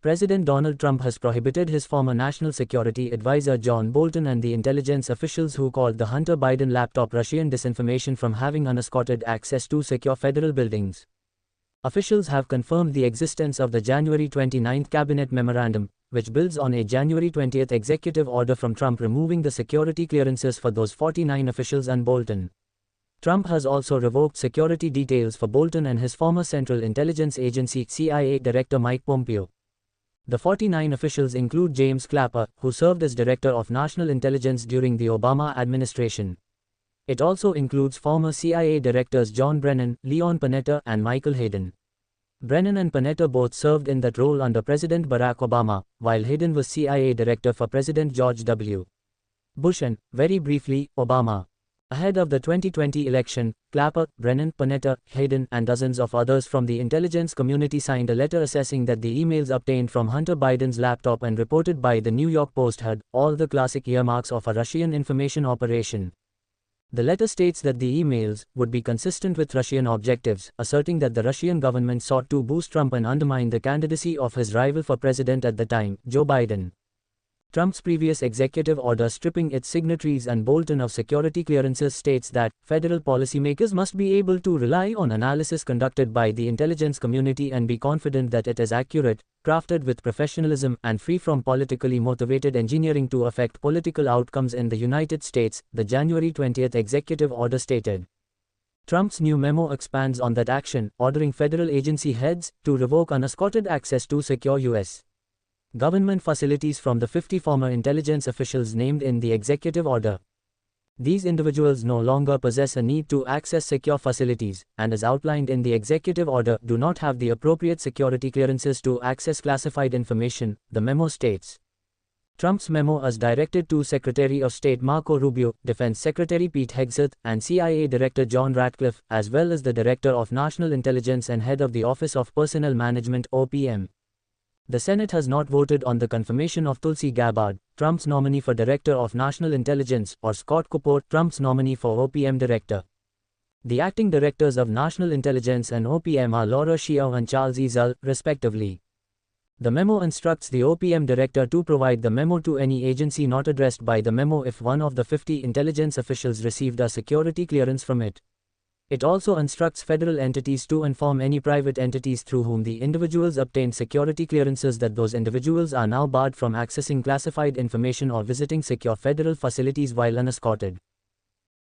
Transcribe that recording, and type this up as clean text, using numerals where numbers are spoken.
President Donald Trump has prohibited his former national security advisor John Bolton and the intelligence officials who called the Hunter Biden laptop Russian disinformation from having unescorted access to secure federal buildings. Officials have confirmed the existence of the January 29 cabinet memorandum, which builds on a January 20 executive order from Trump removing the security clearances for those 49 officials and Bolton. Trump has also revoked security details for Bolton and his former Central Intelligence Agency CIA Director Mike Pompeo. The 49 officials include James Clapper, who served as Director of National Intelligence during the Obama administration. It also includes former CIA Directors John Brennan, Leon Panetta, and Michael Hayden. Brennan and Panetta both served in that role under President Barack Obama, while Hayden was CIA Director for President George W. Bush and, very briefly, Obama. Ahead of the 2020 election, Clapper, Brennan, Panetta, Hayden, and dozens of others from the intelligence community signed a letter assessing that the emails obtained from Hunter Biden's laptop and reported by the New York Post had all the classic earmarks of a Russian information operation. The letter states that the emails would be consistent with Russian objectives, asserting that the Russian government sought to boost Trump and undermine the candidacy of his rival for president at the time, Joe Biden. Trump's previous executive order stripping its signatories and Bolton of security clearances states that federal policymakers must be able to rely on analysis conducted by the intelligence community and be confident that it is accurate, crafted with professionalism, and free from politically motivated engineering to affect political outcomes in the United States, the January 20 executive order stated. Trump's new memo expands on that action, ordering federal agency heads to revoke unescorted access to secure U.S. government facilities from the 50 former intelligence officials named in the executive order. These individuals no longer possess a need to access secure facilities, and as outlined in the executive order, do not have the appropriate security clearances to access classified information, the memo states. Trump's memo is directed to Secretary of State Marco Rubio, Defense Secretary Pete Hegseth, and CIA Director John Ratcliffe, as well as the Director of National Intelligence and Head of the Office of Personnel Management (OPM). The Senate has not voted on the confirmation of Tulsi Gabbard, Trump's nominee for Director of National Intelligence, or Scott Kupor, Trump's nominee for OPM Director. The acting directors of National Intelligence and OPM are Laura Xiao and Charles E. Zull, respectively. The memo instructs the OPM Director to provide the memo to any agency not addressed by the memo if one of the 50 intelligence officials received a security clearance from it. It also instructs federal entities to inform any private entities through whom the individuals obtained security clearances that those individuals are now barred from accessing classified information or visiting secure federal facilities while unescorted.